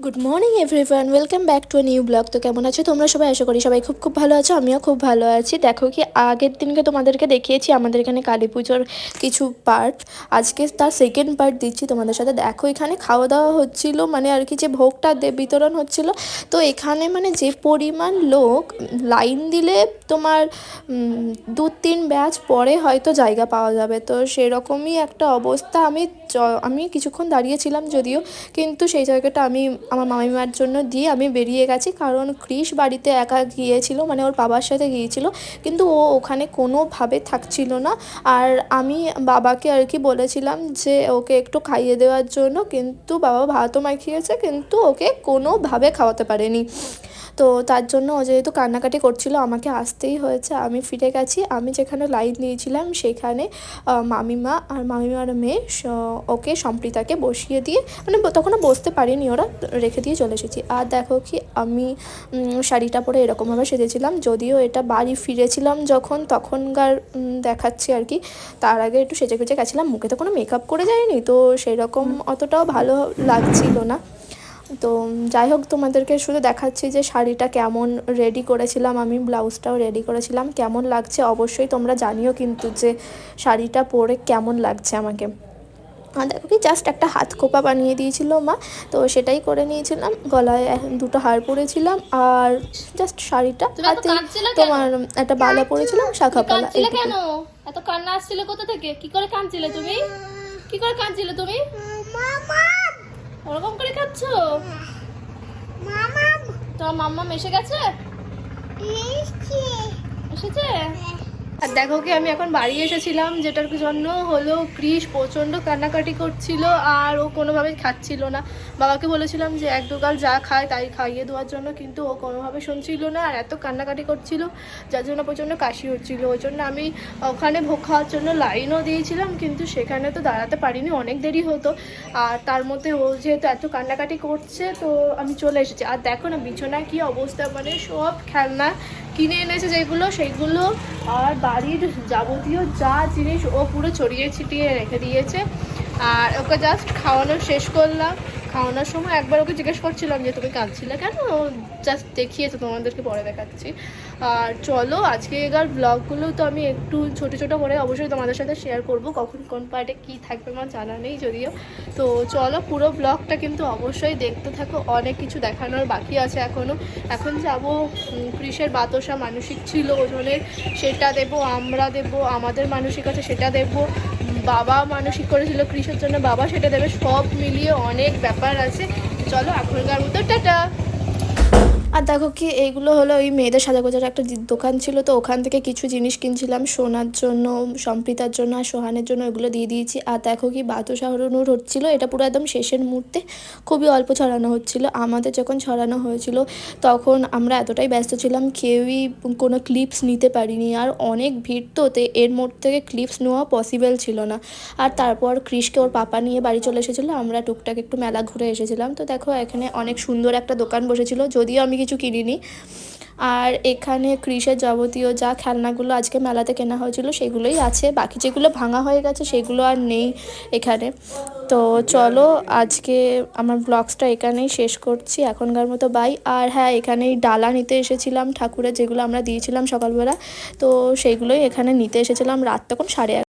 Good morning everyone, welcome back to new blog. তো কেমন আছো তোমরা সবাই? আশা করি সবাই খুব ভালো আছো। আমিও খুব ভালো আছি। দেখো কি আগের দিনকে তোমাদেরকে দেখিয়েছি আমাদের এখানে কালী পুজোর কিছু পার্ট, আজকে তার সেকেন্ড পার্ট দিচ্ছি তোমাদের সাথে। দেখো এখানে খাওয়া দাওয়া হচ্ছিল, মানে আর কি যে ভোগটা বিতরণ হচ্ছিল। তো এখানে মানে যে পরিমাণ লোক, লাইন দিলে তোমার 2-3 ব্যাচ পরে হয়তো জায়গা পাওয়া যাবে। তো সেরকমই একটা অবস্থা। আমি কিছুক্ষণ দাঁড়িয়েছিলাম যদিও, কিন্তু সেই জায়গাটা আমি আমার মামিমার জন্য দিয়ে আমি বেরিয়ে গেছি, কারণ ক্রিস বাড়িতে একা গিয়েছিল, মানে ওর বাবার সাথে গিয়েছিল, কিন্তু ও ওখানে কোনোভাবে থাকছিল না। আর আমি বাবাকে আর কি বলেছিলাম যে ওকে একটু খাইয়ে দেওয়ার জন্য, কিন্তু বাবা ভাতও মাখিয়েছে কিন্তু ওকে কোনোভাবে খাওয়াতে পারেনি। তো তার জন্য ও যেহেতু কান্নাকাটি করছিল আমাকে আসতেই হয়েছে। আমি ফিরে গেছি। আমি যেখানে লাইন দিয়েছিলাম সেখানে মামিমা আর মামিমার মেয়ে ওকে সম্প্রীতাকে বসিয়ে দিয়ে, মানে তখনও বসতে পারিনি, ওরা রেখে দিয়ে চলে এসেছি। আর দেখো কি আমি শাড়িটা পরে এরকমভাবে সেজেছিলাম, যদিও এটা বাড়ি ফিরেছিলাম যখন তখনকার দেখাচ্ছি আর কি। তার আগে একটু সেজে গুজে গেছিলাম, মুখে তো কোনো মেকআপ করে যায়নি, তো সেরকম অতটাও ভালো লাগছিল না। তো যাই হোক, তোমাদেরকে শুধু দেখাচ্ছি যে শাড়িটা কেমন রেডি করেছিলাম, আমি ব্লাউজটাও রেডি করেছিলাম। কেমন লাগছে অবশ্যই তোমরা জানিও কিন্তু যে শাড়িটা পরে কেমন লাগছে আমাকে। আর দেখো কি জাস্ট একটা হাত খোপা বানিয়ে দিয়েছিল মা, তো সেটাই করে নিয়েছিলাম। গলায় দুটো হার পরেছিলাম, আর জাস্ট শাড়িটা হাতে তোমার একটা বালা পরেছিলাম, শাখা পলা, এইটুকু। এত কান্না আসছিল কোথা থেকে? কি করে কাঁদছিলে তুমি? কি করে কাঁদছিলে তুমি? ওরকম করে কাঁদছো? তোমার মাম্মা এসে গেছে? এসেছে? আর দেখো কি আমি এখন বাড়ি এসেছিলাম, যেটার জন্য হলো ক্রিস প্রচণ্ড কান্নাকাটি করছিল আর ও কোনোভাবেই খাচ্ছিল না। বাবাকে বলেছিলাম যে এক দুগাল যা খায় তাই খাইয়ে দেওয়ার জন্য, কিন্তু ও কোনোভাবে শুনছিল না আর এত কান্নাকাটি করছিল, যার জন্য প্রচণ্ড কাশি হচ্ছিল। ওই জন্য আমি ওখানে ভোগ খাওয়ার জন্য লাইনও দিয়েছিলাম, কিন্তু সেখানে তো দাঁড়াতে পারিনি, অনেক দেরি হতো। আর তার মধ্যে ও যেহেতু এত কান্নাকাটি করছে, তো আমি চলে এসেছি। আর দেখো না বিছানায় কী অবস্থা, মানে সব খেলনা কিনে এনেছে যেগুলো সেইগুলো, আর বাড়ির যাবতীয় যা জিনিস ও পুরো ছড়িয়ে ছিটিয়ে রেখে দিয়েছে। আর ওকে জাস্ট খাওয়ানো শেষ করলাম। খাওয়ানোর সময় একবার ওকে জিজ্ঞেস করছিলাম যে তুমি কাঁদছিলে কেন, ও জাস্ট দেখিয়েছে, তোমাদেরকে পরে দেখাচ্ছি। আর চলো আজকের ব্লগগুলো তো আমি একটু ছোটো ছোটো করে অবশ্যই তোমাদের সাথে শেয়ার করব, কখন কোন পার্টে কী থাকবে আমার জানা নেই যদিও। তো চলো পুরো ব্লগটা কিন্তু অবশ্যই দেখতে থাকো, অনেক কিছু দেখানোর বাকি আছে এখনও। এখন যাবো কৃষের বাতাসা মানসিক ছিল ওজনের, সেটা দেবো, আমরা দেবো, আমাদের মানসিক আছে সেটা দেবো, বাবা মানসিক করেছিল কৃষের জন্য, বাবা সেটা দেবে, সব মিলিয়ে অনেক ব্যাপার আছে। চলো এখনকার মতো টাটা। আর দেখো কি এইগুলো হলো ওই মেয়েদের সাজাগোজার একটা দোকান ছিল, তো ওখান থেকে কিছু জিনিস কিনছিলাম সোনার জন্য, সম্প্রীতার জন্য আর সোহানের জন্য, ওইগুলো দিয়ে দিয়েছি। আর দেখো কি বাতাসা হরুনুর হচ্ছিলো, এটা পুরো একদম শেষের মুহূর্তে, খুবই অল্প ছড়ানো হচ্ছিলো। আমাদের যখন ছড়ানো হয়েছিল তখন আমরা এতটাই ব্যস্ত ছিলাম, কেউই কোনো ক্লিপস নিতে পারিনি, আর অনেক ভিড়, তো এর মধ্যে থেকে ক্লিপস নেওয়া পসিবল ছিল না। আর তারপর ক্রিসকে ওর পাপা নিয়ে বাড়ি চলে এসেছিলো, আমরা টুকটাক একটু মেলা ঘুরে এসেছিলাম। তো দেখো এখানে অনেক সুন্দর একটা দোকান বসেছিল, যদিও আমি কিছু কিনিনি। আর এখানে ক্রিসের যাবতীয় যা খেলনাগুলো আজকে মেলাতে কেনা হয়েছিল সেগুলোই আছে, বাকি যেগুলো ভাঙা হয়ে গেছে সেগুলো আর নেই এখানে। তো চলো আজকে আমার ব্লগসটা এখানেই শেষ করছি, এখনকার মতো বাই। আর হ্যাঁ, এখানেই ডালা নিতে এসেছিলাম ঠাকুরের, যেগুলো আমরা দিয়েছিলাম সকালবেলা, তো সেইগুলোই এখানে নিতে এসেছিলাম। রাত তখন 11:30।